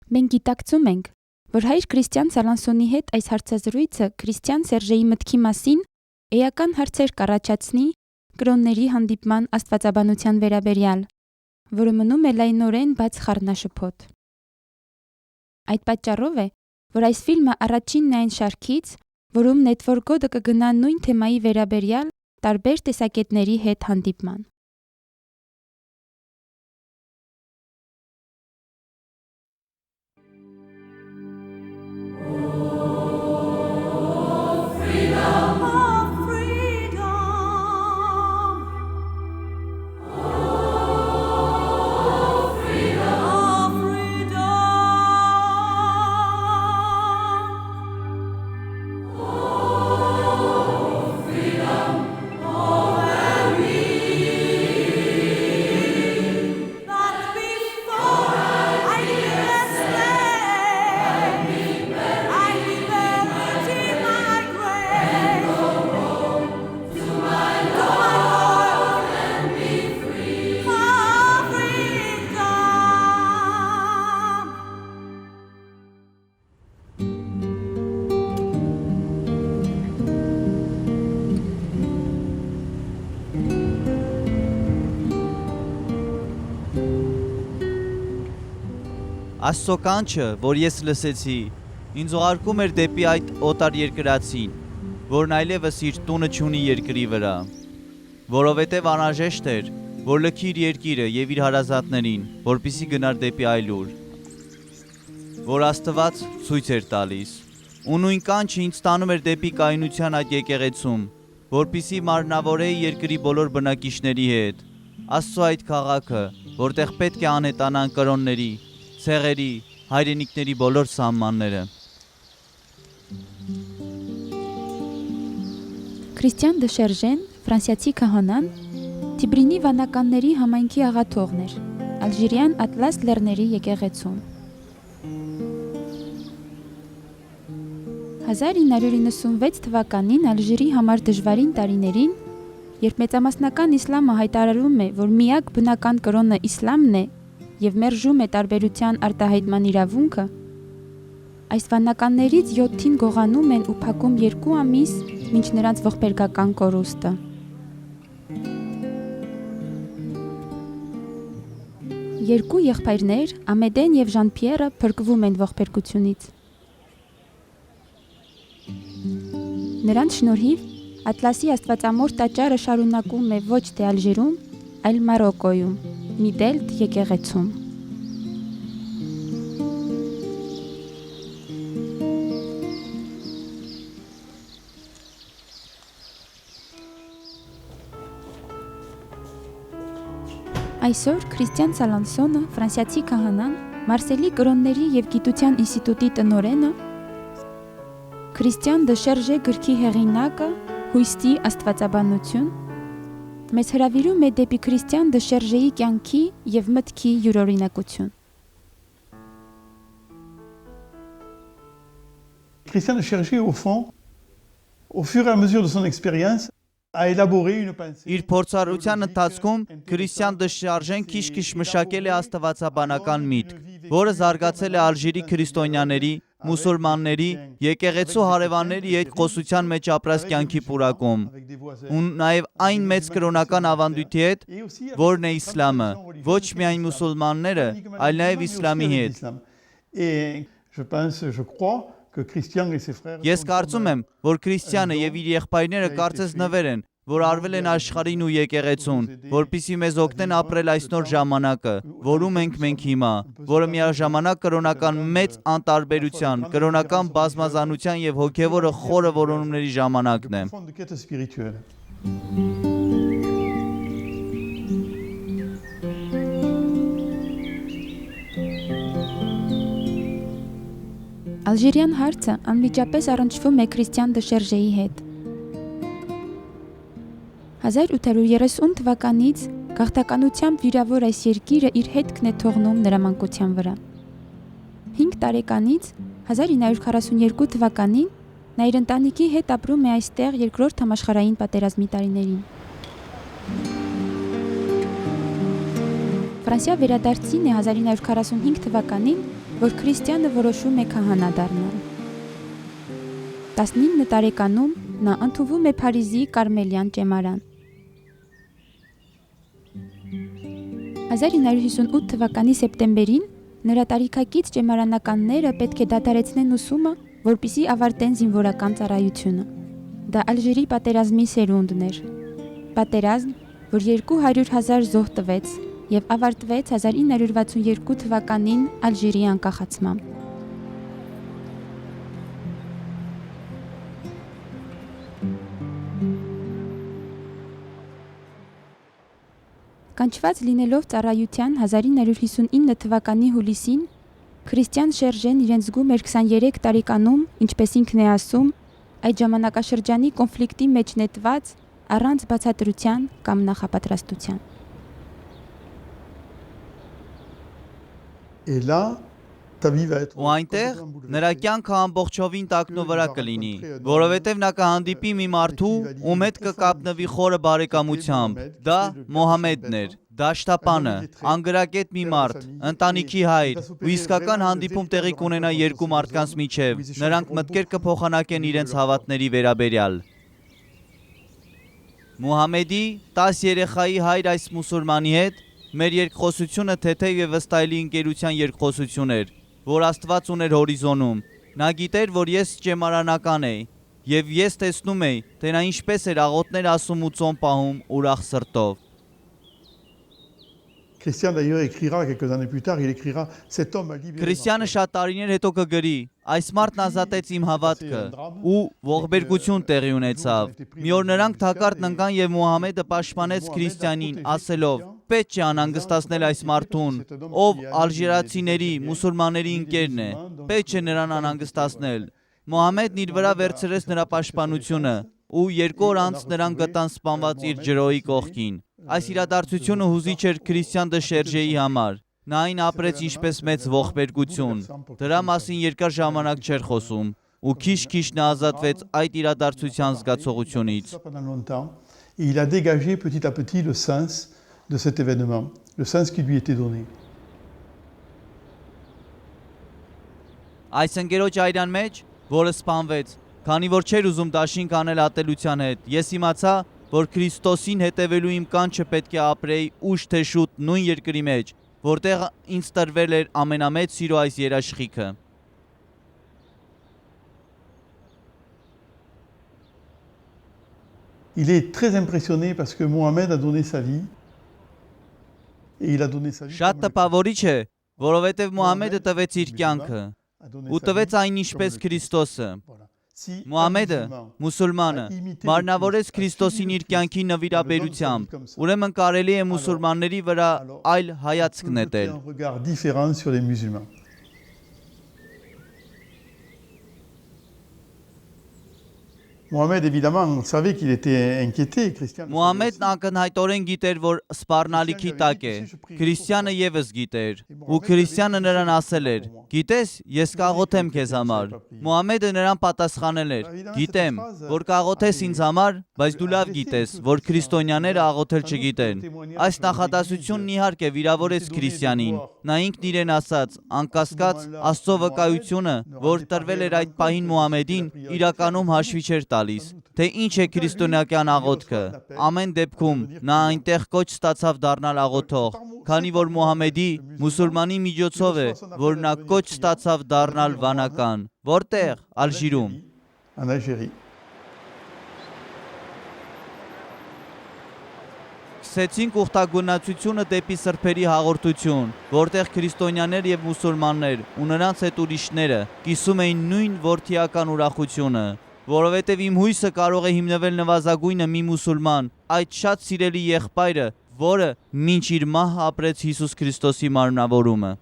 Մենք գիտակցում ենք, որ հայր Քրիստիան Սալանսոնի հետ այս հարցազրույցը Քրիստիան Սերժեի մտքի մասին էական հարցեր կառաջացնի կրոնների հանդիպման աստվածաբանության վերաբերյալ, որը մնում է լայնորեն բաց խառնաշփոթ։ Այդ պատճառով է, որ այս ֆիլմը առաջինն է այն շարքից, որում Network-ը կգնա նույն թեմայի վերաբերյալ տարբեր տեսակետների հետ հանդիպման։ Աստծո կանչը, որ ես լսեցի, ինձ ուղարկում էր դեպի այդ օտար երկրացին, որն այլևս իր տունը չունի երկրի վրա, որովհետև անհրաժեշտ էր, որ լքի իր երկիրը եւ իր հարազատներին, որպիսի գնար դեպի այլուր, որ Աստված ցույց էր տալիս, ու նույն կանչը ինձ տանում էր դեպի կայունության այդ եկեղեցում, որպիսի մարմնավորեի երկրի բոլոր բնակիչների հետ, Աստծո այդ քաղաքը, որտեղ պետք է անհետանան կրոնների, ցեղերի, հայրենիքների բոլոր սահմանները։ Քրիստիան դե Շերժեն, ֆրանսիացի քահանան, Տիբրինի վանականների համայնքի աղաթողն էր, Ալժիրյան Ատլաս լեռների եկեղեցում։ 1996 թվականին Ալժիրի համար դժվարին տարիներին, երբ մեծամասնական իսլամը հայտարարում է, որ միակ բնական կրոնը իսլամն է, և մերժում է տարբերության արտահայտման իրավունքը, այս վանականներից 7-ին գողանում են ու փակում 2 ամիս, մինչ նրանց ողբերգական կորուստը։ Երկու եղբայրներ, Ամեդեն և Ժան-Պիերը, փրկվում են ողբերգությունից։ Նրանց շնորհիվ Ատլասի աստվածամոր տաճարը շարունակում է ոչ թե Ալժիրում, այլ Մարոկոյում, Միդելտ եկեղեցում։ Այսօր Քրիստիան Սալանսոնը, ֆրանսիացի քահանան, Մարսելի կրոնների և գիտության ինստիտուտի տնօրենը, Քրիստիան դե Շերժե գրքի հեղինակը, հույսի աստվածաբանություն, մեզ հրավիրում է դեպի Քրիստիան դե Շերժեի կյանքի և մտքի յուրօրինակություն։ Christian de Chergé, au fond, au fur et à mesure de son expérience, a élaboré une pensée. Իր փորձառության ընթացքում Քրիստիան դե Շարժեն քիչ-քիչ մշակել է աստվածաբանական միտք, որը զարգացել է Ալժիրի քրիստոնյաների, մուսուլմանների, եկեղեցու հարևանների հետ խոսության մեջ ապրած կյանքի պուրակում, ու նաև այն մեծ կրոնական ավանդույթի հետ, որն է իսլամը, ոչ միայն մուսուլմանները, այլ նաև իսլամի հետ։ Ես կարծում եմ, որ Քրիստիանը եւ իր եղբայրները կարծես նվեր են, որ արվել են աշխարհին ու եկեղեցուն, որպիսի մեզ օգնեն ապրել այս նոր ժամանակը, որում ենք մենք հիմա, որը միաժամանակ կրոնական մեծ անտարբերության, կրոնական բազմազանության եւ հոգեվորը խորը որոնումների ժամանակն է։ Ալժիրյան հարցը անմիջապես առնչվում է Քրիստիան դե Շերժեի հետ։ 1830 թվականից գաղթականությամբ վիրավոր այս երկիրը իր հետքն է թողնում նրա մանկության վրա։ 5 տարեկանից 1942 թվականին նա իր ընտանիքի հետ ապրում է այստեղ երկրորդ համաշխարհային պատերազմի տարիներին։ Ֆրանսիա վերադարձին է 1945 թվականին որ քրիստյանը որոշում է քահանա դառնալ։ 19 տարեկանում նա ընդունվում է Փարիզի Կարմելյան ճեմարան։ 1958 թվականի սեպտեմբերին նրա տարիքակից ճեմարանականները պետք է դադարեցնեն ուսումը, որպեսզի ավարտեն զինվորական ծառայությունը։ Դա Ալժիրի պատերազմի սերունդն էր։ Պատերազմ, որ 200,000 զոհ տվեց և ավարտվեց 1962 թվականին Ալժիրի անկախացմամբ։ Կանչված լինելով ծառայության 1959 թվականի հուլիսին, Քրիստիան Շերժեն իրեն զգում էր 23 տարեկանում, ինչպես ինքն է ասում, այդ ժամանակաշրջանի կոնֆլիկտի մեջ նետված, առանց բացատրության կամ նախապատրաստության։ Et là, ta vie va être Ու այնտեղ նրա կյանքը ամբողջովին տակնովրա կլինի, որովհետև նա կհանդիպի մի մարդու, ում հետ կկապնվի խորը բարեկամությամբ։ Դա Մոհամեդն էր, դաշտապանը, անգրագետ մի մարդ, ընտանիքի հայր, ու իսկական հանդիպում տեղի կունենա երկու մարդկանց միջև։ Նրանք մտքեր կփոխանակեն իրենց հավատների վերաբերյալ։ Մուհամեդի 10 երեխայի հայր այս մուսուլմանի հետ մեր երկխոսությունը թեթև եւ վստահելի ընկերության երկխոսություն էր, որ Աստված ուներ հորիզոնում։ Նա գիտեր, որ ես ճեմարանական էի, եւ ես տեսնում էի, թե նա ինչպես էր աղոթներ ասում ու ծոմ պահում ուրախ սրտով։ Christian d'ailleurs écrira quelques années plus tard, il écrira cet homme a libéré. Քրիստիանը շատ տարիներ հետո կգրի. այս մարդն ազատեց իմ հավատքը ու ողբերգություն տեղի ունեցավ։ Մի օր նրանք թակարդն ընկան եւ Մուհամեդը պաշտպանեց քրիստիանին, ասելով. պետք չէ անհանգստացնել այս մարդուն, ով ալժիրացիների, մուսուլմանների ընկերն է։ Պետք չէ նրան անհանգստացնել։ Մուհամեդն իր վրա վերցրեց նրա պաշտպանությունը ու 2 օր անց նրան գտան սպանված իր ջրոյի կողքին։ Այս իրադարձությունը հուզիչ էր Քրիստիան դե Շերժեի համար։ Նա այն ապրեց ինչպես մեծ ողբերգություն։ Դրա մասին երկար ժամանակ չէր խոսում ու քիչ-քիչ նա ազատվեց այդ իրադարձության զգացողությունից։ Il a dégagé petit à petit le sens de cet événement, le sens qui lui était donné. Այս ընկերոջ այրան մեջ, որը սպանվեց, քանի որ չէր ուզում դաշինք անել ատելության հետ, ես իմացա, որ Քրիստոսին հետևելու իմ կանչը պետք է ապրեի ուշ թե շուտ նույն երկրի մեջ, որտեղ ինձ տրվել էր ամենամեծ սիրո այս երաշխիքը։ Il est très impressionné parce que Mohamed a donné sa vie et il a donné sa vie. Շատ տպավորիչ է, որովհետև Մուհամեդը տվեց իր կյանքը ու տվեց այն ինչպես Քրիստոսը։ Մուհամեդը, մուսուլմանը, մարմնավորեց Քրիստոսին իր կյանքի նվիրաբերությամբ, ուրեմն կարելի է մուսուլմանների վրա այլ հայացք նետել։ Mohamed évidemment savait qu'il était inquiété. Մուհամեդն ակնհայտորեն գիտեր, որ սպառնալիքի տակ է։ Քրիստիանը եւս գիտեր, ու Քրիստիանը նրան ասել էր. «Գիտես, ես կաղոթեմ քեզ համար»։ Մուհամեդը նրան պատասխանել էր. «Գիտեմ, որ կաղոթես ինձ համար, բայց դու լավ գիտես, որ քրիստոնյաները աղոթել չգիտեն»։ Այս նախադասությունն իհարկե վիրավորեց Քրիստիանին։ Նա ինքն իրեն ասաց, անկասկած, Աստծո վկայությունը, որ տրվել էր այդ պահին Մուհամեդին, իրականում հաշվի չէր տալիս, թե ինչ է քրիստոնեական աղոթքը։ Ամեն դեպքում նա այնտեղ կոչ ստացավ դառնալ աղոթող, քանի որ Մուհամեդի, մուսուլմանի միջոցով է, որ նա կոչ ստացավ դառնալ վանական։ Որտեղ? Ալժիրում։ Սկսեցինք ուխտագնացությունը դեպի սրբերի հաղորդություն, որտեղ քրիստոնյաներ եւ մուսուլմաններ ու նրանց հետ ուրիշները կիսում էին նույն որդիական ուրախությունը, որովհետեւ իմ հույսը կարող է հիմնվել նվազագույնը մի մուսուլման, այդ շատ սիրելի եղբայրը, որը մինչ իր մահ ապրեց Հիսուս Քրիստոսի մարմնավորումը։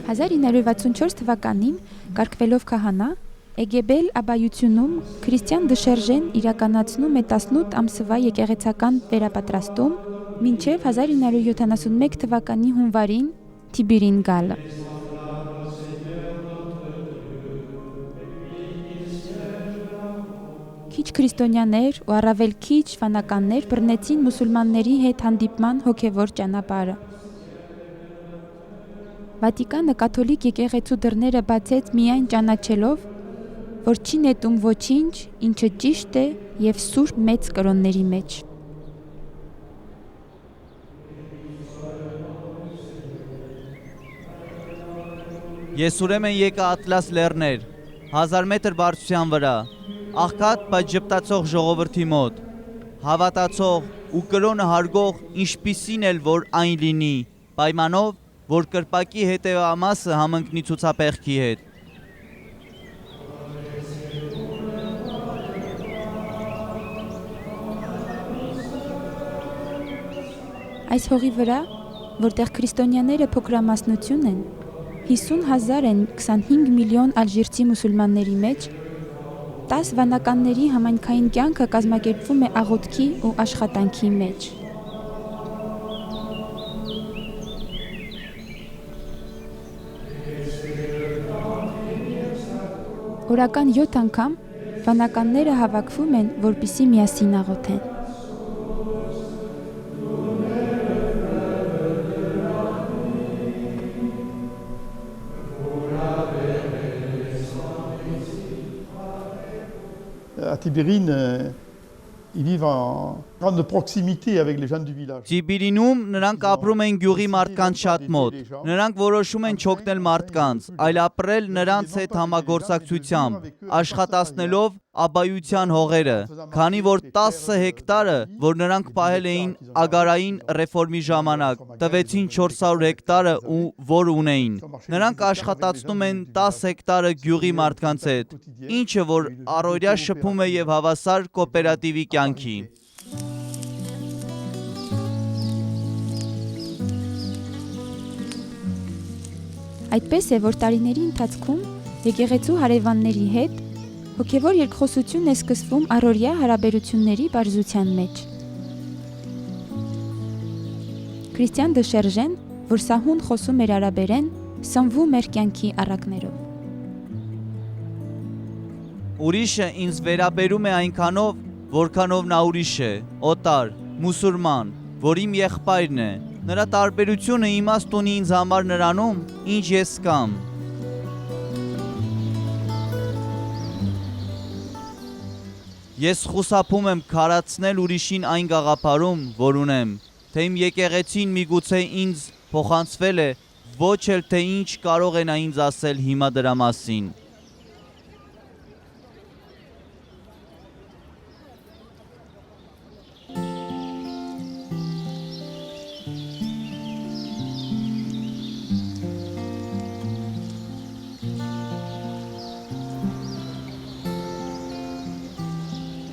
«1964 թվականին կարգվելով քահանա, Էգեբել աբայությունում Քրիստիան դե Շերժեն իրականացնում է 18 ամսվա եկեղեցական վերապատրաստում, մինչև 1971 թվականի հունվարին Թիբիրին գալը։ Քիչ քրիստոնյաներ ու առավել քիչ վանականներ բռնեցին մուսուլմանների հետ հանդիպման հոգևոր ճանապարհը։ Վատիկանը կաթոլիկ եկեղեցու դռները բացեց միայն ճանաչելով, որ չի նետում ոչինչ, ինչը ճիշտ է եւ սուրբ մեծ կրոնների մեջ։ Ես ուրեմն եկա Ատլաս լեռներ, 1000 մետր բարձրության վրա, աղքատ բայց ժպտացող ժողովրդի մոտ, հավատացող ու կրոնը հարգող ինչպիսին էլ որ այն լինի, պայմանով, որ կրպակի հետևամասը համընկնի ցուցապեղքի հետ։ Այս հողի վրա, որտեղ քրիստոնյաները փոքրամասնություն են, 50,000 են 25 միլիոն ալժիրցի մուսուլմանների մեջ, 10 վանականների համայնքային կյանքը կազմակերպվում է աղոթքի ու աշխատանքի մեջ։ Օրական 7 անգամ վանականները հավաքվում են, որպեսզի միասին աղոթեն։ À Tibérine, ils vivent en grande proximité avec les gens du village. Տիբիրինում նրանք ապրում են գյուղի մարդկանց շատ մոտ։ Նրանք որոշում են չօգնել մարդկանց, այլ ապրել նրանց հետ համագործակցությամբ, աշխատացնելով աբայության հողերը, քանի որ 10 հեկտարը, որ նրանք պահել էին ագարային ռեֆորմի ժամանակ, տվեցին 400 հեկտարը ու որ ունեին։ Նրանք աշխատացնում են 10 հեկտարը գյուղի մարդկանց հետ, ինչը որ առօրյա շփում է եւ հավասար կոոպերատիվի կյանքի։ Այդպես է, որ տարիների ընթացքում եկեղեցու հարևանների հետ հոգևոր երկխոսություն է սկսվում առօրյա հարաբերությունների բարձրության մեջ։ Քրիստիան դե Շերժեն, որ սահուն խոսում էր արաբերեն, սնվում էր կյանքի առակներով։ Ուրիշը ինձ վերաբերում է այնքանով, որքանով նա ուրիշ է, օտար, մուսուլման, որ իմ եղբայրն է։ Նրա տարբերությունը իմաստ ունի ինձ համար նրանում, ինչ ես կամ։ Ես խուսափում եմ քարացնել ուրիշին այն գաղափարում, որ ունեմ, թե իմ եկեղեցին միգուցե ինձ փոխանցվել է, ոչ էլ թե ինչ կարող է նա ինձ ասել հիմա դրա մասին։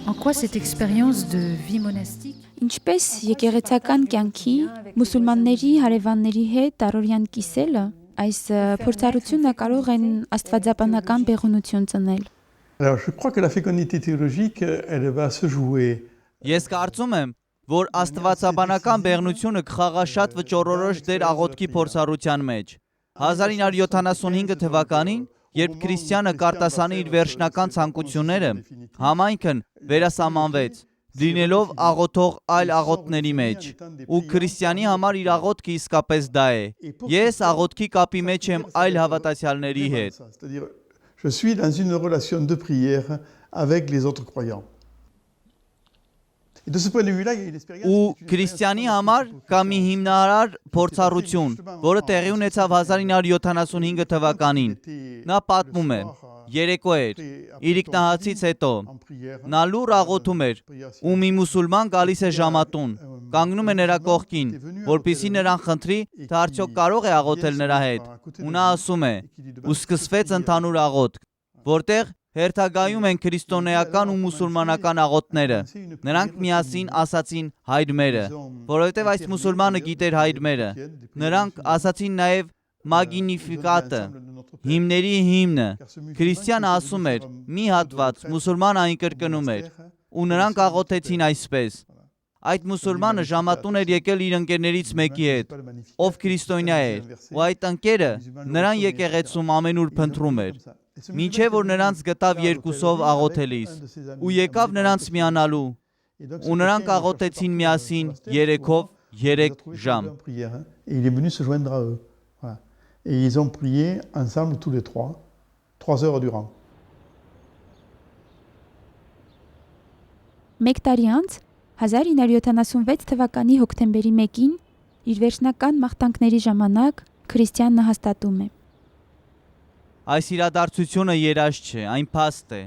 En quoi cette expérience de vie monastique Ինչպես եկեղեցական կյանքի մուսուլմանների հարևանների հետ առօրյան կիսելը, այս փորձառությունը կարող են աստվածաբանական բեղունություն ծնել։ Alors, je crois que la fécondité théologique, elle va se jouer. Ես կարծում եմ, որ աստվածաբանական բեղնությունը կխաղա շատ վճռորոշ դեր աղոթքի փորձառության մեջ։ 1975 թվականին, երբ Քրիստիանը կարտասանի իր վերջնական ցանկությունները, համայնքն վերասահմանվեց, լինելով աղոթող այլ աղոթների մեջ, ու քրիստյանի համար իր աղոթքը իսկապես դա է։ Ես աղոթքի կապի մեջ եմ այլ հավատացյալների հետ։ C'est-à-dire, je suis dans une relation de prière avec les autres croyants. Et de ce point de vue-là, il y a une expérience. Ու քրիստյանի համար կա մի հիմնարար փորձառություն, որը տեղի ունեցավ 1975 թվականին։ Նա պատմում է. երեկո էր, իրիկնահացից հետո, նա լուռ աղոթում էր, ու մի մուսուլման գալիս է ժամատուն, կանգնում է նրա կողքին, որպեսզի նրան խնդրի, թե արդյոք կարող է աղոթել նրա հետ, ու նա ասում է, ու սկսվեց ընդհանուր աղոթք, որտեղ հերթագայում են քրիստոնեական ու մուսուլմանական աղոթները։ Նրանք միասին ասացին Հայր մերը, որովհետև այս մուսուլմանը գիտեր Հայր մերը։ Նրանք ասացին նաև Մագնիֆիկատը, հիմների հիմնը։ Քրիստյանը ասում էր մի հատված, մուսուլմանը այն կրկնում էր, ու նրանք աղոթեցին այսպես։ Այդ մուսուլմանը ժամատուն էր եկել իր ընկերներից մեկի հետ, ով քրիստոնյա էր, ու այդ ընկերը նրան եկեղեցում ամենուր փնտրում էր։ մինչև որ նրանց գտավ երկուսով աղոթելիս, ու եկավ նրանց միանալու, ու նրանք աղոթեցին միասին 3-ով 3 ժամ։ Et il est venu se joindre à eux. Voilà. Et ils ont prié ensemble tous les trois, 3 heures durant. Մեկ տարի անց 1976 թվականի հոկտեմբերի 1-ին իր վերջնական մաղթանքների ժամանակ Քրիստիանը հաստատում է. Այս իրադարձությունը երազ չէ, այն փաստ է,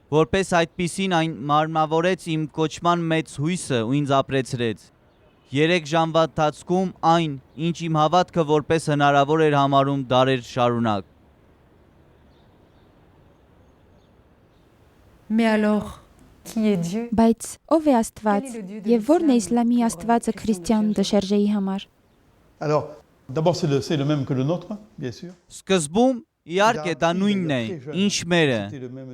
որպես այդպիսին այն մարմնավորեց իմ կոչման մեծ հույսը ու ինձ ապրեցրեց։ 3 ժամվա ընթացքում այն, ինչ իմ հավատքը որպես հնարավոր էր համարում դարեր շարունակ։ Mais alors, qui est Dieu? Բայց ով է Աստված եւ ո՞րն է իսլամի Աստվածը Քրիստիան Դշերժեի համար։ Alors, d'abord, c'est le même que le nôtre, bien sûr. Սկզբում իհարկե դա նույնն է, ինչ մերը։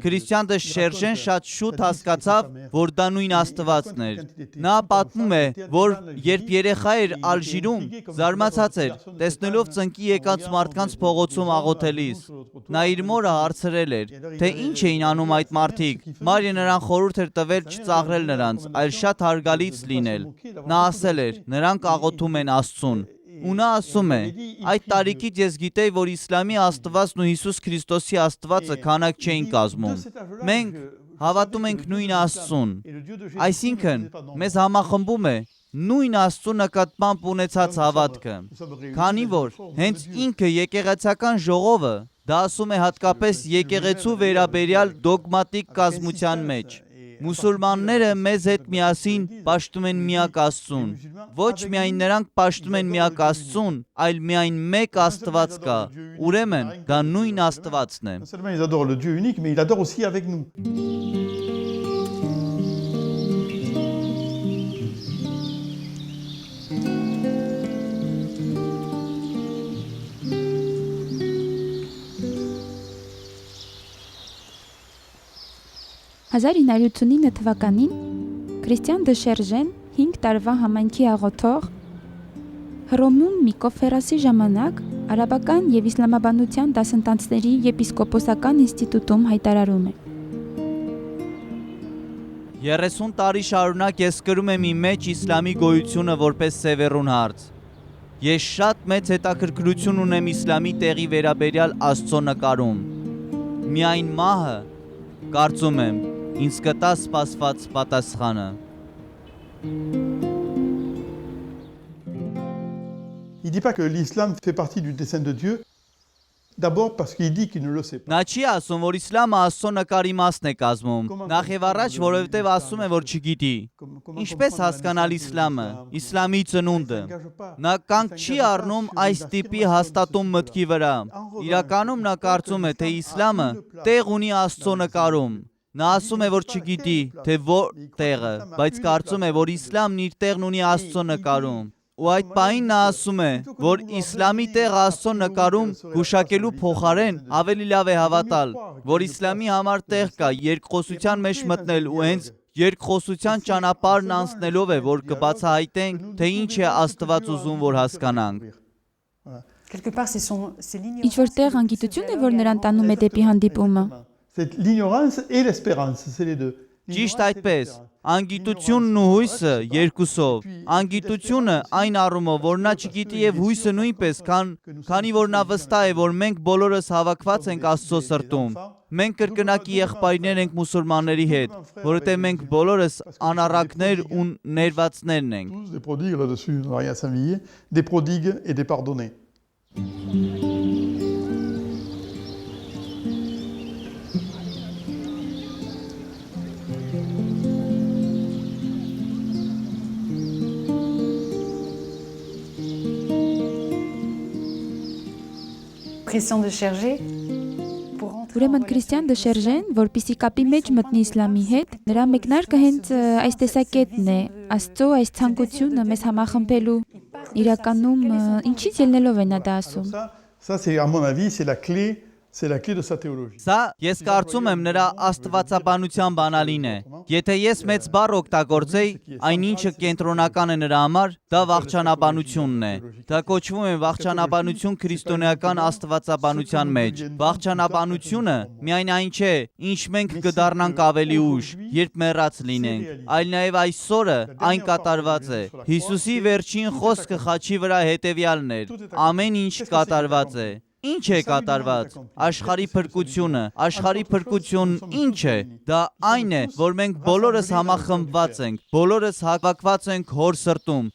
Քրիստիան Դշերժեն շատ շուտ հասկացավ, որ դա նույն Աստվածն էր։ Նա պատմում է, որ երբ երեխա էր Ալժիրում, զարմացած էր, տեսնելով ծնկի եկած մարդկանց փողոցում աղոթելիս։ Նա իր մորը հարցրել էր, թե ինչ էին անում այդ մարդիկ։ Մարիը նրան խորհուրդ էր տվել չծաղրել նրանց, այլ շատ հարգալից լինել։ Նա ասել էր, նրանք աղոթում են Աստծուն։ Ու նա ասում է, այդ տարիքից ես գիտեի, որ իսլամի Աստվածն ու Հիսուս Քրիստոսի Աստվածը քանակ չէին կազմում։ Մենք հավատում ենք նույն Աստծուն։ Այսինքն, մեզ համախմբում է նույն Աստծու նկատմամբ ունեցած հավատքը։ Քանի որ հենց ինքը եկեղեցական ժողովը դա ասում է հատկապես եկեղեցու վերաբերյալ դոգմատիկ կազմության մեջ։ Մուսուլմանները մեզ հետ միասին պաշտում են միակ Աստծուն։ Ոչ միայն նրանք պաշտում են միակ Աստծուն, այլ միայն մեկ Աստված կա։ Ուրեմն դա նույն Աստվածն է։ Non seulement ils adorent le Dieu unique, mais ils adorent aussi avec nous. «1989 թվականին Քրիստիան Դշերժեն 5 տարվա համայնքի աղոթող Հռոմում մի կոնֆերանսի ժամանակ արաբական եւ իսլամաբանության դասընթացների եպիսկոպոսական ինստիտուտում հայտարարում է. 30 տարի շարունակ ես կրում եմ իմ մեջ իսլամի գոյությունը որպես սևեռուն հարց։ Ես շատ մեծ հետաքրքրություն ունեմ իսլամի տեղի վերաբերյալ Աստծո նկարում։ Միայն մահը, կարծում եմ, ինձ կտա սպասված պատասխանը։ Il ne dit pas que l'islam fait partie du dessein de Dieu, d'abord parce qu'il dit qu'il ne le sait pas. Նա չի ասում, որ իսլամը Աստծո նկարի մասն է կազմում։ Նախ եւ առաջ, որովհետեւ ասում է, որ չգիտի։ Ինչպես հասկանալ իսլամը, իսլամի ծնունդը։ Նա կանգ չի առնում այս տիպի հաստատում մտքի վրա։ Իրականում նա կարծում է, թե իսլամը տեղ ունի Աստծո նկարում։ Նա ասում է, որ չգիտի, թե որ տեղը, բայց կարծում է, որ իսլամն իր տեղն ունի Աստծո նկարում։ Ու այդ պահին նա ասում է, որ իսլամի տեղը Աստծո նկարում գուշակելու փոխարեն ավելի լավ է հավատալ, որ իսլամի համար տեղ կա երկխոսության մեջ մտնել ու հենց երկխոսության ճանապարհն անցնելով է, որ կբացահայտենք, թե ինչ է Աստված ուզում, որ հասկանանք։ Ինչ որտեղ անգիտություն է, որ նրան տանում է դեպի հանդիպումը։ C'est l'ignorance et l'espérance, c'est les deux. Ճիշտ այդպես, անգիտությունն ու հույսը երկուսով։ Անգիտությունը այն առումով, որ նա չգիտի եւ հույսը նույնպես, քանի որ նա վստահ է, որ մենք բոլորս հավաքված ենք Աստծո սրտում։ Մենք կրկնակի եղբայրներ ենք մուսուլմանների հետ, որովհետեւ մենք բոլորս անառակներ ու ներվածներն ենք։ Tous des prodigues là-dessus, on n'a rien à s'envier, des prodigues et des pardonnés. Ուրեմն Քրիստիան Դշերժեն, որպեսզի կապի մեջ մտնի իսլամի հետ, նրա մեկնարկը հենց այս տեսակետն է, Աստծո այս ցանկությունը մեզ համախմբելու։ Իրականում ինչից ելնելով է նա դա ասում։ Ça c'est à mon avis, c'est la clé de sa théologie. Սա ես կարծում եմ նրա աստվածաբանության բանալին է։ Եթե ես մեծ բառ օգտագործեի, այնինչը կենտրոնական է նրա համար, դա վախճանաբանությունն է։ Դա կոչվում է վախճանաբանություն քրիստոնեական աստվածաբանության մեջ։ Վախճանաբանությունը միայն այն չէ, ինչ մենք կդառնանք ավելի ուշ, երբ մեռած լինենք, այլ նաև այսօրը այն կատարված է։ Հիսուսի վերջին խոսքը խաչի վրա հետևյալն էր. ամեն ինչ կատարված է։ Ինչ է կատարված։ Աշխարհի փրկությունն ինչ է։ Դա այն է, որ մենք բոլորս համախմբված ենք, բոլորս հավաքված ենք Հոր սրտում։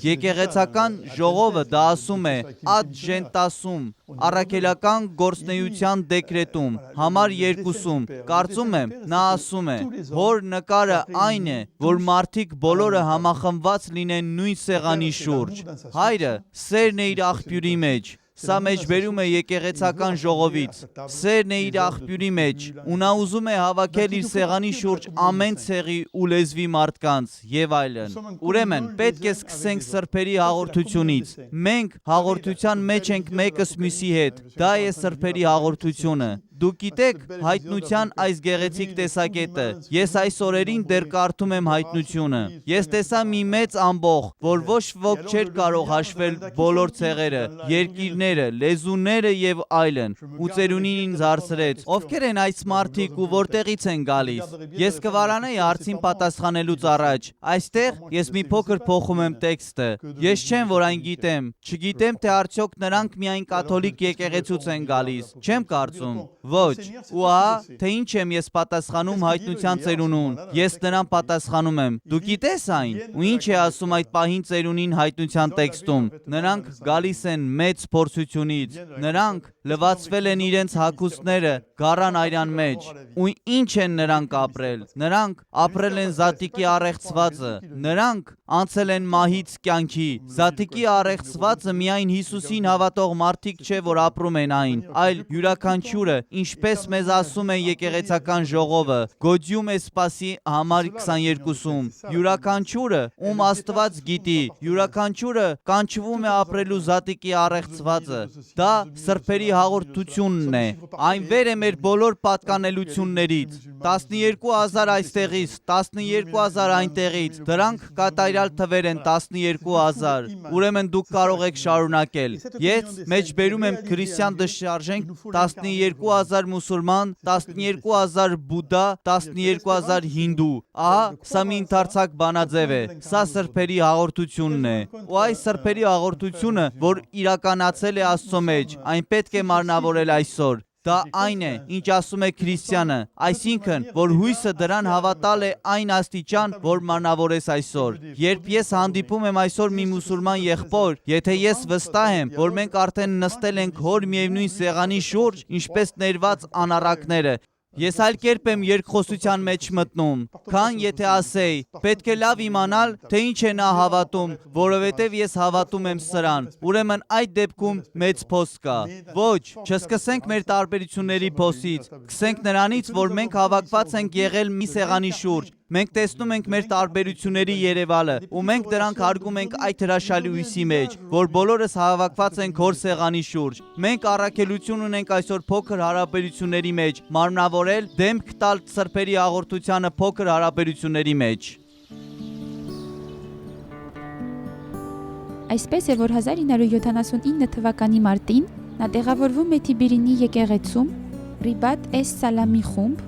Եկեղեցական ժողովը դա ասում է Ադ Ժենտասում, առաքելական գործնեության դեկրետում, համար 2-ում, կարծում եմ, նա ասում է, Հոր նկարը այն է, որ մարդիկ բոլորը համախմբված լինեն նույն սեղանի շուրջ։ Հայրը սերն է իր աղբյուրի մեջ։ Սա մեջբերում է եկեղեցական ժողովից։ Սերն է իր աղբյուրի մեջ, ու նա ուզում է հավաքել իր սեղանի շուրջ ամեն ցեղի ու լեզվի մարդկանց եւ այլն։ Ուրեմն, պետք է սկսենք սրբերի հաղորդությունից։ Մենք հաղորդության մեջ ենք մեկս մյուսի հետ։ Դա է սրբերի հաղորդությունը։ Դուք գիտեք հայտնության այս գեղեցիկ տեսակետը։ Ես այս օրերին դեռ կարդում եմ հայտնությունը։ Ես տեսա մի մեծ ամբոխ, որ ոչ ոք չէր կարող հաշվել բոլոր ցեղերը, երկիրները, լեզուները եւ այլն։ Ու ծերունին ինձ հարցրեց. ովքեր են այս մարդիկ ու որտեղից են գալիս։ Ես կվարանեի հարցին պատասխանելուց առաջ։ Այստեղ ես մի փոքր փոխում եմ տեքստը։ Ես չեմ, որ այն գիտեմ։ Չգիտեմ, թե արդյոք նրանք միայն կաթոլիկ եկեղեցուց են գալիս։ Չեմ կարծում։ Ոչ, ու ահա, թե ինչ եմ ես պատասխանում հայտնության ծերունուն, ես նրան պատասխանում եմ, դու գիտես այն, ու ինչ է ասում այդ պահին ծերունին հայտնության տեքստում, նրանք գալիս են մեծ փորձությունից, նրանք լվացվել են իրենց հագուստները գառան այրան մեջ, ու ինչ են նրանք ապրել, նրանք ապրել են զատիկի առեղծվածը, նրանք անցել են մահից կյանքի, զատիկի առեղծվածը միայն Հիսուսին հավատող մարդիկ չէ, որ ապրում են այն, այլ յուրաքանչյուրը, ինչպես մեզ ասում է եկեղեցական ժողովը, Գոդիում Էսպասի համար 22-ում, յուրաքանչյուրը, ում Աստված գիտի, յուրաքանչյուրը կանչվում է ապրելու զատիկի առեղծվածը, դա սրբերի հաղորդությունն է, այն վեր է մեր բոլոր պատկանելություններից, 12,000 այստեղից, 12,000 այնտեղից, դրանք կատարյալ թվեր են 12,000, ուրեմն դուք կարող եք շարունակել, ես մեջբերում եմ քրիստյան դժշարժենք 12,000 մուսուլման, 12,000 բուդդա, 12,000 հինդու, ահա սա մի ընդարձակ բանաձև է, սա սրբերի հաղորդությունն է, ու այս սրբերի հաղորդությունը, որ իրականացել է Աստծո մեջ, այն պետք է մարմնավորել այսօր, դա այն է, ինչ ասում է քրիստյանը, այսինքն, որ հույսը դրան հավատալ է այն աստիճան, որ մանավորես այսօր։ Երբ ես հանդիպում եմ այսօր մի մուսուլման եղբոր, եթե ես վստահ եմ, որ մենք արդեն նստել ենք Հոր միևնույն սեղանի շուրջ, ինչպես ներված անառակները, ես այլ կերպ եմ երկխոսության մեջ մտնում, քան եթե ասեի, պետք է լավ իմանալ, թե ինչ է նա հավատում, որովհետև ես հավատում եմ սրան, ուրեմն այդ դեպքում մեծ փոս կա։ Ոչ, չսկսենք մեր տարբերությունների փոսից, սկսենք նրանից, որ մենք հավաքված ենք եղել մի սեղանի շուրջ, մենք տեսնում ենք մեր տարբերությունների երևալը, ու մենք դրանք հարգում ենք այդ հրաշալի հույսի մեջ, որ բոլորս հավաքված ենք Հոր սեղանի շուրջ։ Մենք առաքելություն ունենք այսօր փոքր հարաբերությունների մեջ, մարմնավորել, դեմք տալ սրբերի հաղորդությանը փոքր հարաբերությունների մեջ։ Այսպես է, որ 1979 թվականի մարտին նա տեղավորվում է Թիբիրինի եկեղեցում Ռիբատ էս Սալամի խումբ,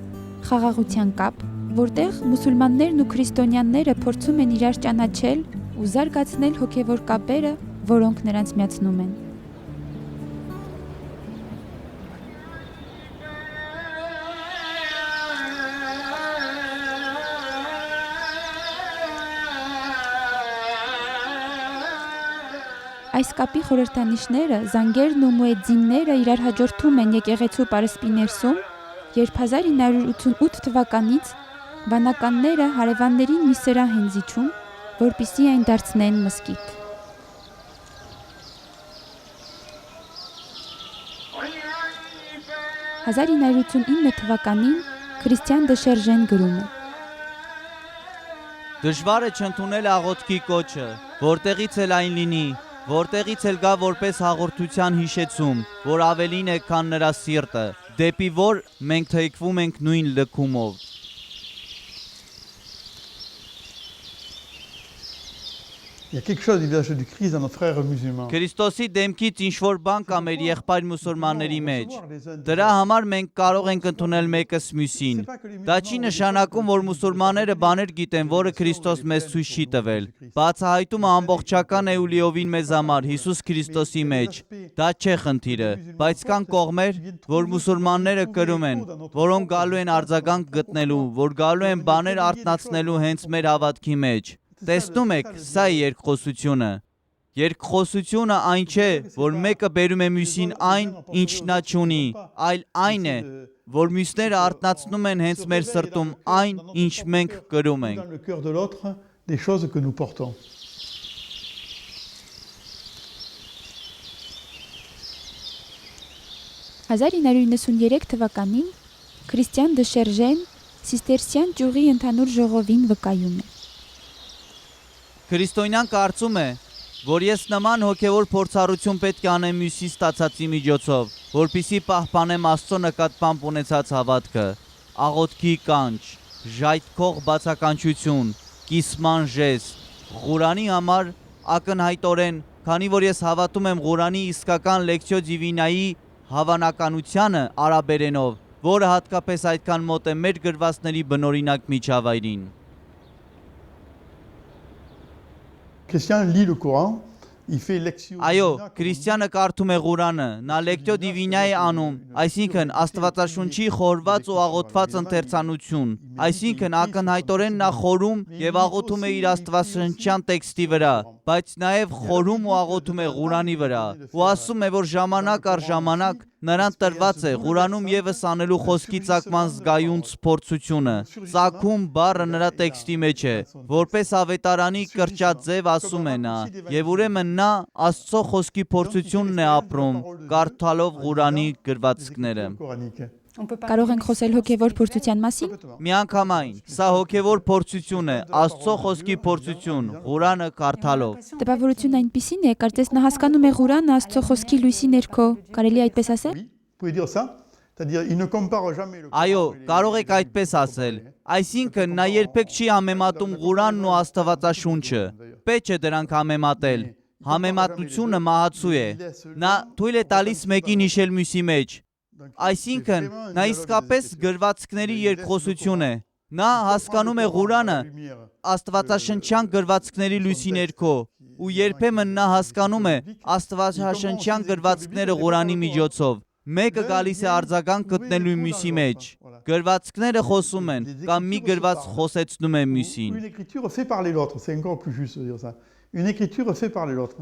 խաղաղության կապ, որտեղ մուսուլմաններն ու քրիստոնյաները փորձում են իրար ճանաչել ու զարգացնել հոգևոր կապերը, որոնք նրանց միացնում են։ Այս կապի խորհրդանիշները, զանգերն ու մուեձինները իրար հաջորդում են եկեղեցու պարսպի ներսում, երբ 1988 թվականից վանականները հարևաններին մի սրահ են զիջում, որպեսզի այն դարձնեն մզկիթ։ «1989 թվականին Քրիստիան Դշերժեն գրում է. Դժվար է չընդունել աղոթքի կոչը, որտեղից էլ այն լինի, որտեղից էլ գա որպես հաղորդության հիշեցում, որ ավելին է, քան նրա սիրտը, դեպի որ մենք թեքվում ենք նույն լքումով։ Il y a quelque chose du visage du Christ dans nos frères musulmans. Քրիստոսի դեմքից ինչ որ բան կա մեր եղբայր մուսուլմանների մեջ։ Դրա համար մենք կարող ենք ընդունել մեկս մյուսին։ Դա չի նշանակում, որ մուսուլմանները բաներ գիտեն, որը Քրիստոս մեզ ցույց չի տվել։ Բացահայտումը ամբողջական է ու լիովին մեզ համար Հիսուս Քրիստոսի մեջ։ Դա չէ խնդիրը, բայց կան կողմեր, որ մուսուլմանները կրում են, որոնք գալու են արձագանք գտնելու, որ գալու են բաներ արթնացնելու հենց մեր հավատքի մեջ։ Տեսնում եք, սա է երկխոսությունը։ Երկխոսությունը այն չէ, որ մեկը բերում է մյուսին այն, ինչ նա չունի, այլ այն է, որ մյուսները արթնացնում են հենց մեր սրտում այն, ինչ մենք կրում ենք։ Dans le cœur de l'autre, des choses que nous portons. «1993 թվականին Քրիստիան դե Շերժեն Սիստերսյան ճյուղի ընդհանուր ժողովին վկայում է. Քրիստոնյան կարծում է, որ ես նման հոգևոր փորձառություն պետք է անեմ մյուսի ստացածի միջոցով, որպիսի պահպանեմ Աստծո նկատմամբ ունեցած հավատքը, աղոթքի կանչ, ժայթքող բացականչություն, կիսման ժեստ, Ղուրանի համար ակնհայտորեն, քանի որ ես հավատում եմ Ղուրանի իսկական լեկցիո դիվինայի հավանականությանը արաբերենով, որը հատկապես այդքան մոտ է մեր գրվածների բնօրինակ միջավայրին։ Christian lit le Coran, il fait lectio Այո, divina comme քրիստյանը կարդում է Ղուրանը, նա լեկտիո դիվինա է անում, այսինքն Աստվածաշունչի խորված ու աղոթված ընթերցանություն, այսինքն ակնհայտորեն նա խորում եւ աղոթում է իր աստվածաշնչյան տեքստի վրա, բայց նաեւ խորում ու աղոթում է Ղուրանի վրա, ու ասում է, որ ժամանակ առ ժամանակ նրան տրված է Ղուրանում եւս անելու խոսքի ծագման զգայունց փորձությունը։ Ծագում բառը նրա տեքստի մեջ է, որպես ավետարանի կրճատ ձև ասում է նա, եւ ուրեմն նա Աստծո խոսքի փորձությունն է ապրում, կարդալով Ղուրանի գրվածքները։ coranique. Կարող ենք խոսել հոգևոր փորձության մասին։ Միանգամայն, սա հոգևոր փորձություն է, Աստծո խոսքի փորձություն, Ղուրանը կարդալով։ Տպավորությունն այնպիսին է, կարծես նա հասկանում է Ղուրանը Աստծո խոսքի լույսի ներքո։ Կարելի այդպես ասել։ Oui, vous pouvez dire ça? C'est-à-dire, il ne compare jamais le Coran Այո, et les- կարող եք այդպես ասել։ Այսինքն նա երբեք չի համեմատում Ղուրանն ու Աստվածաշունչը։ Պետք է դրանք համեմատել։ Համեմատությունը մահացու է։ Նա թույլ է տալիս մեկին հիշել մյուսի մեջ։ Այսինքն, նա իսկապես գրվածքների երկխոսություն է։ Նա հասկանում է Ղուրանը Աստվածաշնչյան գրվածքների լույսի ներքո, ու երբեմն նա հասկանում է Աստվածաշնչյան գրվածքները Ղուրանի միջոցով։ Մեկը գալիս է արձագանք գտնելու մյուսի մեջ։ Գրվածքները խոսում են, կամ մի գրված խոսեցնում է մյուսին։ Une écriture fait parler l'autre, c'est encore plus juste de dire ça. Une écriture fait parler l'autre.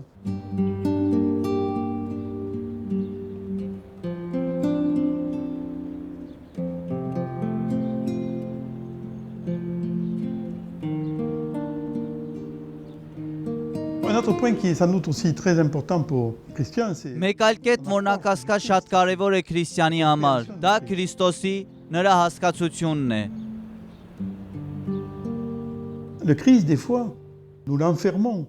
Un autre point qui est sans doute aussi très important pour Christian, c'est Մեկ այլ կետ, որն անկասկած շատ կարևոր է քրիստյանի համար, դա Քրիստոսի նրա հասկացությունն է։ le Christ, des fois, nous l'enfermons.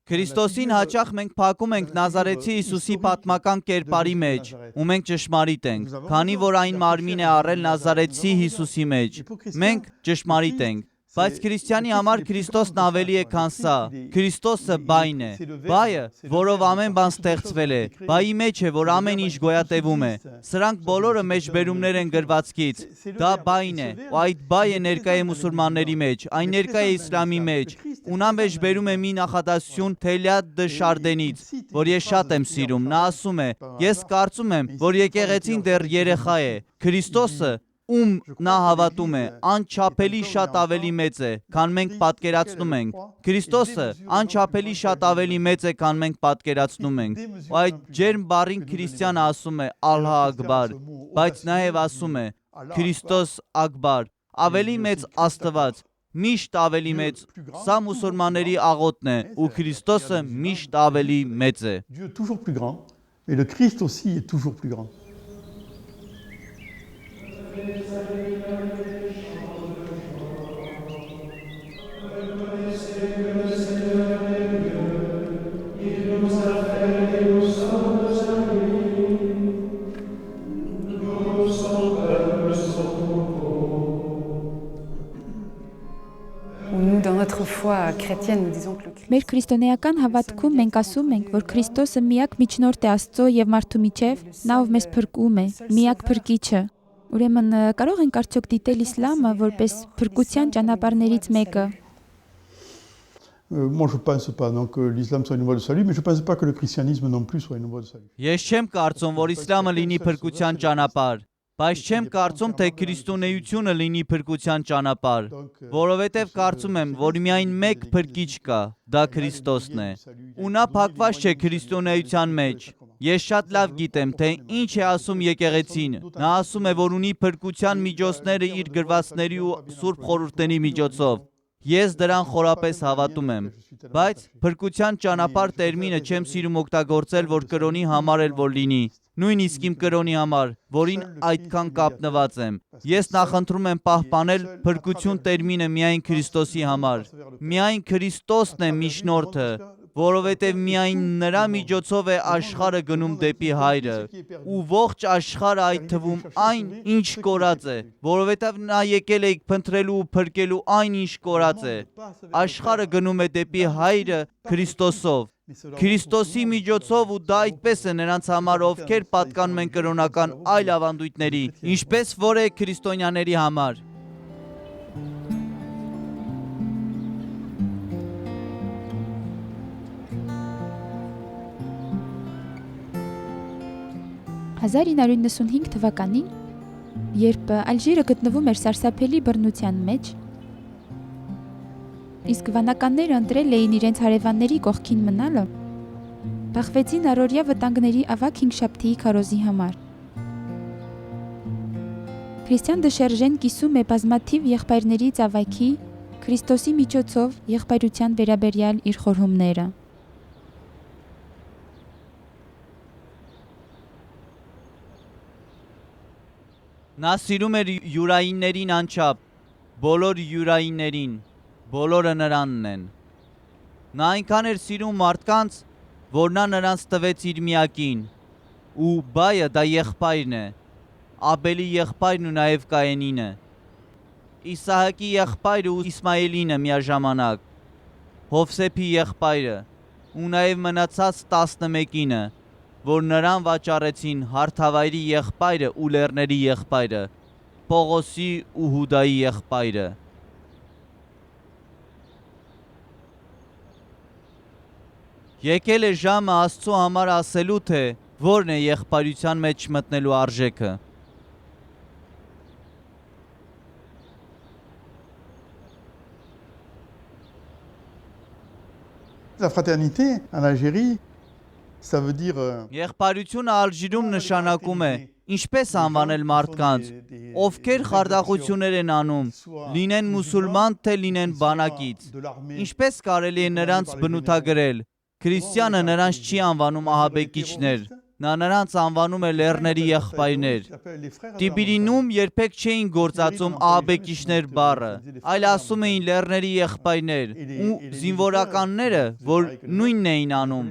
Քրիստոսին հաճախ մենք փակում ենք Նազարեթի Հիսուսի պատմական կերպարի մեջ, ու մենք ճշմարիտ ենք, քանի որ այն մարմին է առել Նազարեթի Հիսուսի մեջ։ Մենք ճշմարիտ ենք, բայց քրիստյանի համար Քրիստոսն ավելի է, քան սա։ Քրիստոսը բայն է, բայը, որով ամեն բան ստեղծվել է, բայի մեջ է, որ ամեն ինչ գոյատևում է։ Սրանք բոլորը մեջբերումներ են գրվածքից։ Դա բայն է, ու այդ բայը ներկա է մուսուլմանների մեջ, այն ներկա է իսլամի մեջ, ու նա մեջբերում է մի նախադասություն Թելիաթ դե Շարդենից, որ ես շատ եմ սիրում։ Նա ասում է. Ես կարծում եմ, որ եկեղեցին դեռ երեխա է։ Քրիստոսը ում նա հավատում է, անչափելի շատ ավելի մեծ է, քան մենք պատկերացնում ենք։ Քրիստոսը անչափելի շատ ավելի մեծ է, քան մենք պատկերացնում ենք։ Ու այդ ջերմ բառին քրիստյանը ասում է Ալլահ Ակբար, բայց նաև ասում է Քրիստոս Ակբար, ավելի մեծ Աստված, միշտ ավելի մեծ։ Սա մուսուլմանների աղոթն է, ու Քրիստոսը միշտ ավելի մեծ է։ Dieu est toujours plus grand, mais le Christ aussi est toujours plus grand. Nous, dans notre foi chrétienne, nous disons que le Christ Մեր քրիստոնեական հավատքում մենք ասում ենք, որ Քրիստոսը միակ միջնորդ է Աստծո եւ մարդու միջև, նա ով մեզ փրկում է, միակ փրկիչը։ Ուրեմն կարող ենք արդյոք դիտել իսլամը որպես փրկության ճանապարհներից մեկը։ Moi, je ne pense pas non, que l'islam soit une voie de salut, mais je ne pense pas que le christianisme non plus soit une voie de salut. Ես չեմ կարծում, որ իսլամը լինի փրկության ճանապարհ, բայց չեմ կարծում, թե քրիստոնեությունը լինի փրկության ճանապարհ, որովհետև կարծում եմ, որ միայն մեկ փրկիչ կա, դա Քրիստոսն է։ Ու նա փակված չէ քրիստոնեության մեջ։ Ես շատ լավ գիտեմ, թե ինչ է ասում եկեղեցին։ Նա ասում է, որ ունի փրկության միջոցները իր գրվածների ու սուրբ խորհուրդների միջոցով։ Ես դրան խորապես հավատում եմ, բայց փրկության ճանապարհ տերմինը չեմ սիրում օգտագործել, որ կրոնի համար էլ որ լինի, նույնիսկ իմ կրոնի համար, որին այդքան կապնված եմ։ Ես նախընտրում եմ պահպանել փրկություն տերմինը միայն Քրիստոսի համար։ Միայն Քրիստոսն է միջնորդը, որովհետև միայն նրա միջոցով է աշխարհը գնում դեպի Հայրը, ու ողջ աշխարհը այդ թվում այն, ինչ կորած է, որովհետև նա եկել է փնտրելու ու փրկելու այն, ինչ կորած է։ Աշխարհը գնում է դեպի Հայրը Քրիստոսով։ Քրիստոսի միջոցով, ու դա այդպես է նրանց համար, ովքեր պատկանում են կրոնական այլ ավանդույթների, ինչպես որ է քրիստոնյաների համար։ «1995 թվականին, երբ Ալժիրը գտնվում էր սարսափելի բռնության մեջ, իսկ վանականները ընտրել էին իրենց հարևանների կողքին մնալը, բախվեցին առօրյա վտանգների ավագ հինգշաբթիի քարոզի համար։ Քրիստիան դե Շերժեն կիսում է բազմաթիվ եղբայրների ծավալքի, Քրիստոսի միջոցով եղբայրության վերաբերյալ իր խորհումները։ Նա սիրում էր յուրայիններին անչափ, բոլոր յուրայիններին, բոլորը նրանն են։ Նա այնքան էր սիրում մարդկանց, որ նա նրանց տվեց իր միակին, ու բայը դա եղբայրն է, Աբելի եղբայրն ու նաև Կայենինը, Իսահակի եղբայրը ու Իսմայելինը միաժամանակ, Հովսեփի եղբայրը ու նաև մնացած 11-ինը, որ նրան վաճառեցին հարթավայրի եղբայրը ու լեռների եղբայրը, Պողոսի ու Հուդայի եղբայրը։ Եկել է ժամը Աստծո համար ասելու, թե որն է եղբայրության մեջ մտնելու արժեքը։ La fraternité en Algérie, ça veut dire Եղբայրությունը Ալժիրում նշանակում է ինչպես անվանել մարդկանց, ովքեր խարդախություններ են անում, լինեն մուսուլման, թե լինեն բանակից։ Ինչպես կարելի է նրանց բնութագրել։ Քրիստյանը նրանց չի անվանում ահաբեկիչներ, նա նրանց անվանում է լեռների եղբայրներ։ Տիբիրինում երբեք չէին գործածում ահաբեկիչներ բառը, այլ ասում էին լեռների եղբայրներ, ու զինվորականները, որ նույնն էին անում,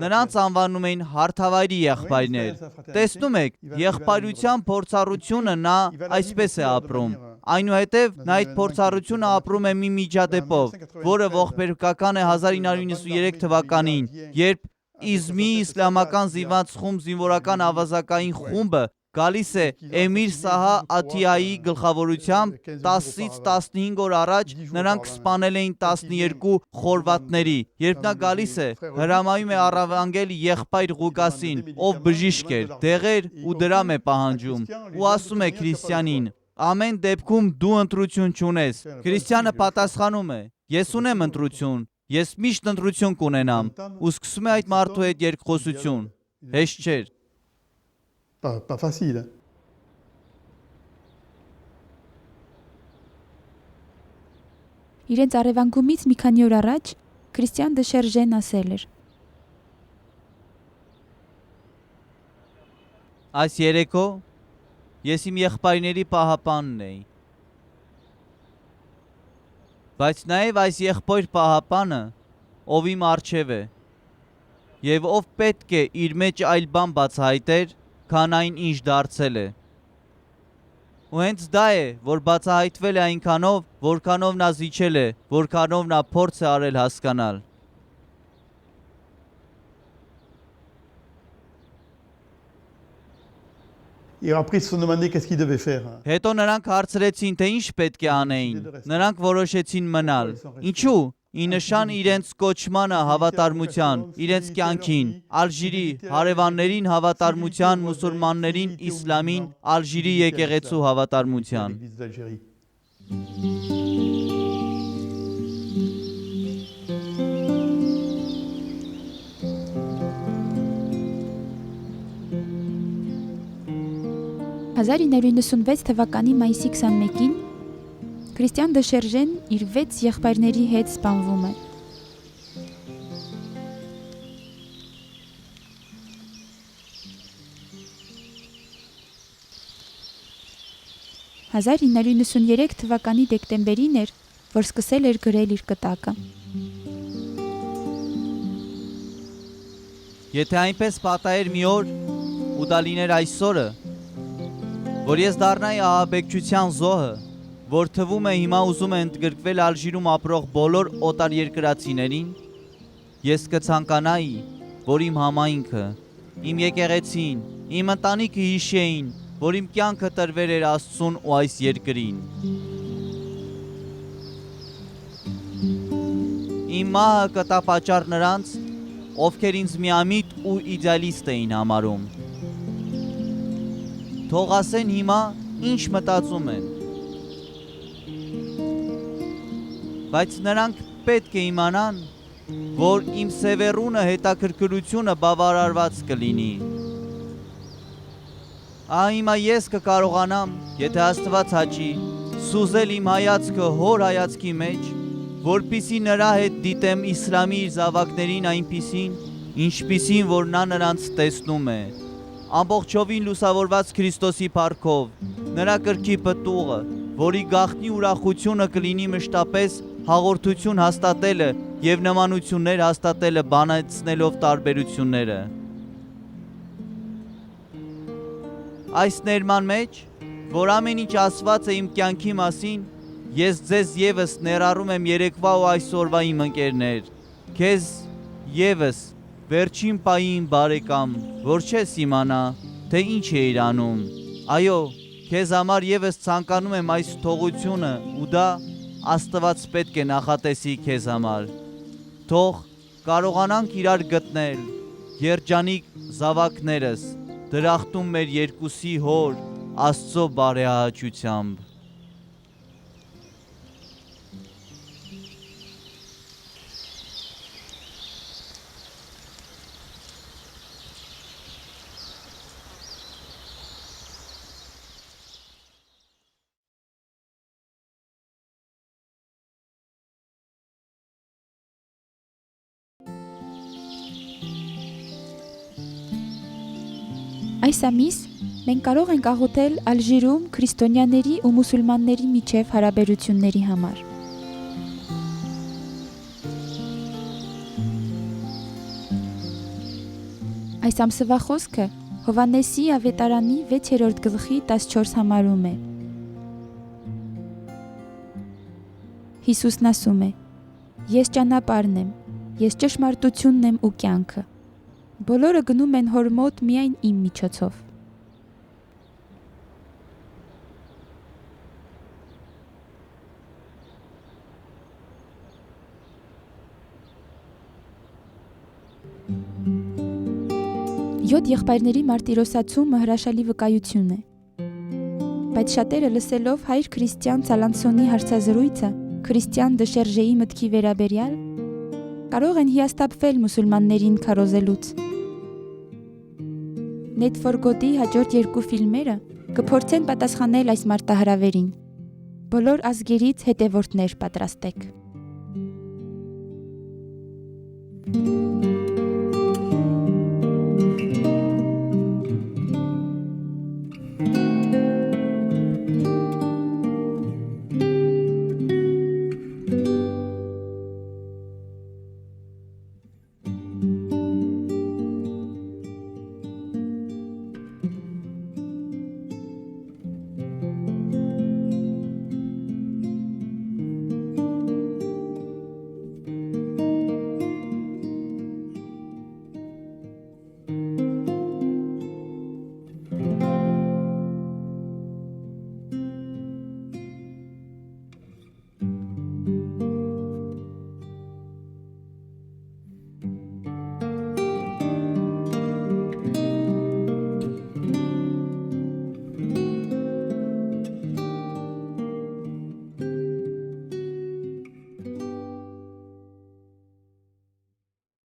նրանց անվանում էին հարթավայրի եղբայրներ։ Տեսնում եք, եղբայրության փորձառությունը նա այսպես է ապրում։ Այնուհետև նա այդ փորձառությունը ապրում է մի միջադեպով, որը ողբերգական է 1993 թվականին, երբ Իզմի իսլամական զինված խումբ զինվորական ավազակային խումբը գալիս է Էմիր Սահա Աթիայի գլխավորությամբ 10-ից 15 օր առաջ նրանք սպանել էին 12 խորվատների, երբ նա գալիս է, հրամայում է առավանգել եղբայր Ղուկասին, ով բժիշկ էր, դեղեր ու դրամ է պահանջում, ու ասում է քրիստյանին. ամեն դեպքում դու ընտրություն չունես։ Քրիստյանը պատասխանում է. ես ունեմ ընտրություն, ես միշտ ընտրություն կունենամ, ու սկսում է այդ մարդու հետ երկխոսություն։ Հեշտ չէր։ pas facile. Իրենց առևանգումից մի քանի օր առաջ Քրիստիան դե Շերժեն ասել էր. Այս երեկո ես իմ եղբայրների պահապանն էի։ Բայց նաև այս եղբայր պահապանը, ով իմ առջև է, եւ ով պետք է իր մեջ այլ բան բացահայտեր, քան այն ինչ դարձել է։ Ու հենց դա է, որ բացահայտվել է այնքանով, որքանով նա զիջել է, որքանով նա փորձ է արել հասկանալ։ Et après, ils se sont demandé qu'est-ce qu'ils devaient faire. Հետո նրանք հարցրեցին, թե ինչ պետք է անեին։ Նրանք որոշեցին մնալ։ Ինչու՞։ Ի նշան իրենց կոչմանը հավատարմության, իրենց կյանքին, Ալժիրի հարևաններին հավատարմության, մուսուլմաններին, իսլամին, Ալժիրի եկեղեցու հավատարմության։ L'Église d'Algérie. «1996 թվականի մայիսի 21-ին Քրիստիան դե Շերժեն իր 6 եղբայրների հետ սպանվում է։ «1993 թվականի դեկտեմբերին էր, որ սկսել էր գրել իր կտակը։ Եթե այնպես պատահեր մի օր, ու դա լիներ այսօրը, որ ես դառնայի ահաբեկչության զոհը, որ թվում է հիմա ուզում է ընդգրկվել Ալժիրում ապրող բոլոր օտարերկրացիներին, ես կցանկանայի, որ իմ համայնքը, իմ եկեղեցին, իմ ընտանիքը հիշեին, որ իմ կյանքը տրվել էր Աստծուն ու այս երկրին։ Իմ մահը կտա պատճառ նրանց, ովքեր ինձ միամիտ ու իդեալիստ էին համարում։ Թող ասեն հիմա ինչ մտածում են։ Բայց նրանք պետք է իմանան, որ իմ սևեռունը հետաքրքրությունը բավարարված կլինի։ Հիմա ես կկարողանամ, եթե Աստված հաճի, սուզել իմ հայացքը հոր հայացքի մեջ, որպիսի նրա հետ դիտեմ իսլամի իր զավակներին այնպիսին, ինչպիսին որ նա նրանց տեսնում է, ամբողջովին լուսավորված Քրիստոսի փառքով, նրա կրքի պտուղը, որի գաղտնի ուրախությունը կլինի մշտապես հաղորդություն հաստատելը եւ նմանություններ հաստատելը բանացնելով տարբերությունները։ Այս ներման մեջ, որ ամեն ինչ ասված է իմ կյանքի մասին, ես ձեզ եւս ներառում եմ երեկվա ու այսօրվա իմ ընկերներ, քեզ եւս վերջին պահին բարեկամ, որ չես իմանա, թե ինչ է իրանում։ Այո, քեզ համար եւս ցանկանում եմ այս թողությունը ու դա Աստված պետք է նախատեսի քեզ համար։ Թող կարողանանք իրար գտնել, երջանիկ զավակներս, դրախտում մեր երկուսի հոր Աստծո բարեհաճությամբ։ Այս ամիս մենք կարող ենք աղոթել Ալժիրում քրիստոնյաների ու մուսուլմանների միջև հարաբերությունների համար։ Այս ամսվա խոսքը Հովհաննեսի ավետարանի 6-րդ գլխի 14 համարում է։ Հիսուսն ասում է. Ես ճանապարհն եմ, ես ճշմարտությունն եմ ու կյանքը։ Բոլորը գնում են հոր մոտ միայն իմ միջոցով։ Յոթ եղբայրների մարտիրոսացումը հրաշալի վկայություն է։ Բայց շատերը լսելով հայր Քրիստիան Սալանսոնի հարցազրույցը Քրիստիան դե Շերժեի մտքի վերաբերյալ կարող են հիասթափվել մուսուլմաններին քարոզելուց։ Net for God-ի հաջորդ 2 ֆիլմերը կփորձեն պատասխանել այս մարտահրավերին։ Բոլոր ազգերից հետևորդներ պատրաստեք։